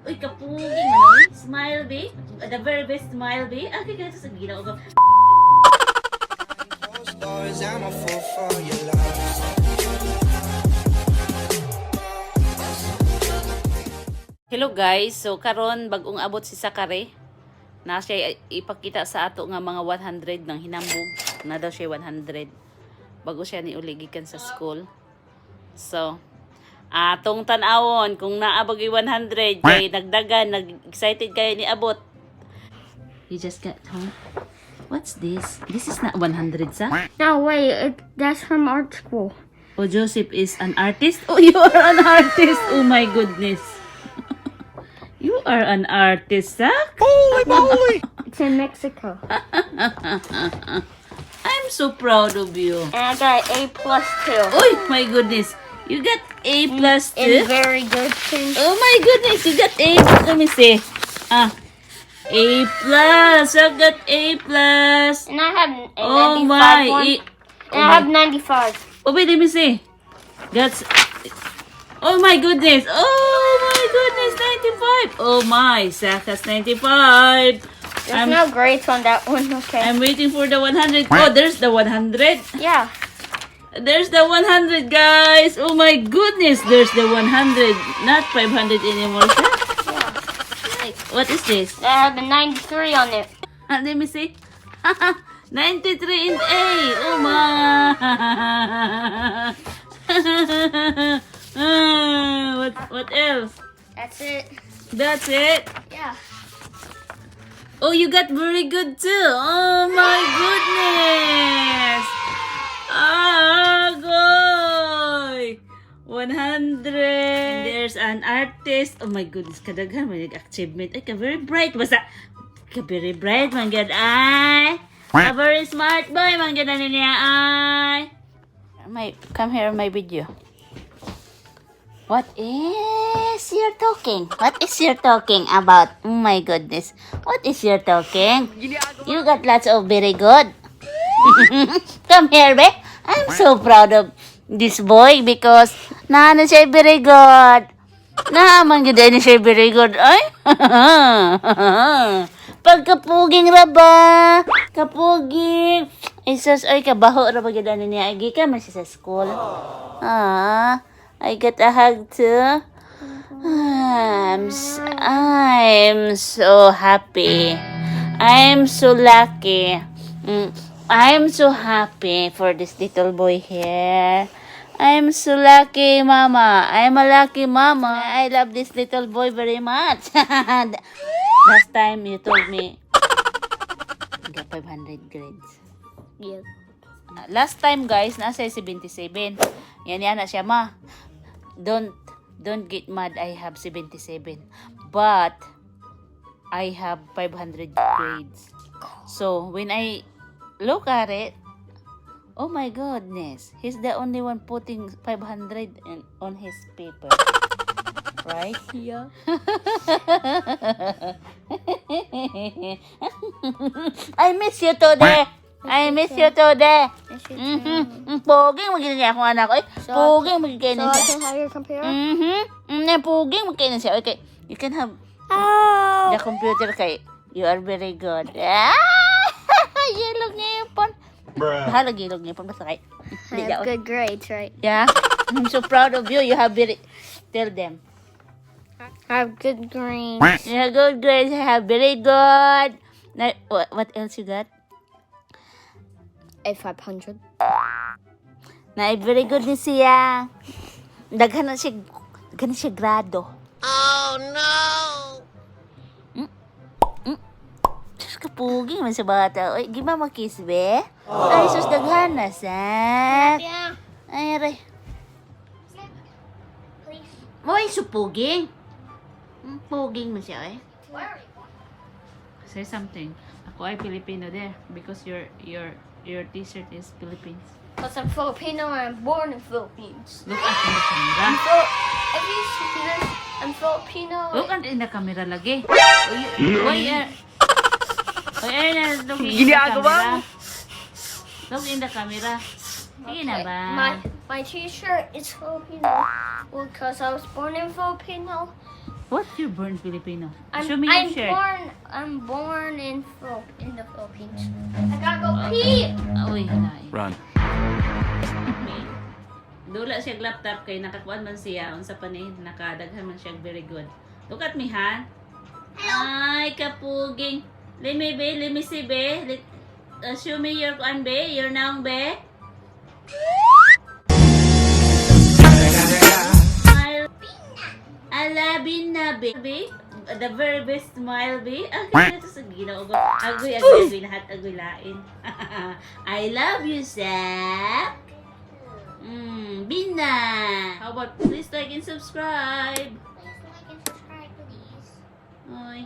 Uy, kapuging, ano? Smile, be. The very best smile, be. Okay, kaya sa ginawa ko. I'm a fool for your love. Hello guys, so karon bagong abot si Sakare. Na siya ipakita sa ato nga mga 100 ng hinambog. Na daw siya 100. Bago siya ni uligikan sa school. So, atong tanawon kung naabog 100 kay nagdagan, nag-excited kayo ni abot. You just got home. What's this? This is not 100 sa? No, wait. That's from art school. Oh, Joseph is an artist? Oh, you are an artist! Oh my goodness. You are an artist, Zach? Holy moly! It's in Mexico. I'm so proud of you. And I got A plus too. Oh my goodness. You got A plus In too? very good things. Oh my goodness, you got A. Let me see. A plus. I got A plus. And I have a Oh 95 my. one. And I have 95. Oh wait, let me see. That's. Oh my goodness. Oh my goodness, 95. Oh my, Zach has 95. There's no grades on that one, okay? I'm waiting for the 100. Oh, there's the 100. Yeah. There's the 100, guys. Oh my goodness, there's the 100. Not 500 anymore, Zach. What is this? I have a 93 on it. Let me see. 93 in A. Oh my. What else? That's it. That's it. Yeah. Oh, you got very good too. Oh my goodness. Goy. 100. There's an artist. Oh my goodness, kadaghan may achievement. Ay, ka very bright. Basta ka very bright man gid ay. A very smart boy man gid niya ay. Come here my video. What is your talking? What is your talking about? Oh my goodness. What is your talking? You got lots of very good. Come here, be. I'm so proud of this boy because na siya very good. Naaman gid ni siya very good. Ay. Pagkapuging ra ba? Kapuging. Isus ay kabaho ra ba gid niya agi ka man siya sa school. I get a hug too. I'm so happy. I'm so lucky. I'm so happy for this little boy here. I'm so lucky, Mama. I'm a lucky Mama. I love this little boy very much. Last time you told me you got 500 grades. Yep. Last time, guys, nasa 77. Yan na siya, ma. Don't get mad. I have 77. But I have 500 grades. So when I look at it, oh my goodness, he's the only one putting 500 on his paper. Right? Yeah. I miss you today. I miss you today. Poging magiging niya akong anak. Ay, poging magiging So niya I siya. can have your computer? Poging magiging niya siya. Okay, you can have Oh. the computer kay you are very good. Yelog niya yung pon. Bahala gilog niya yung pon. Basta kay. I have good grades, right? Yeah. I'm so proud of you. You have very... Tell them. I have good grades. You have good grades. You have very good. Now, what else you got? A 500. Na very good ni siya. Daghan na siya grado. Oh no! Sus kapugi man sa bata. Oy, di ba makis be? Ay, sus daghan na sa. Yeah. Ay, aray. Please. Oy, supuging. Puging mo siya, eh. Where? Say something. Ako ay Filipino there because your t-shirt is Philippines. Because I'm Filipino and I'm born in Philippines. Look at in the camera. If you see this, I'm Filipino. Look at in the camera lagi. Oy, look in the camera. Look in the camera. Sige na ba? My t-shirt is Filipino because I was born in Filipino What you born Filipino? I'm, Show me your I'm shirt. born in the Philippines. I gotta go pee. Uy, hinay. Run. Dula siya laptop kay nakakuan man siya unsa pa ni nakadaghan man siya very good. Look at me, ha? Ay, kapuging. Let me see, be. Show me your kuan, be. Your naong, be. Alabin na, be. Be. The very best smile, be. Okay, ito sa ginoo ko. Agoy lahat, agoy lain. I love you, Sarap. Bina. How about please like and subscribe? Please like and subscribe, please. Oy.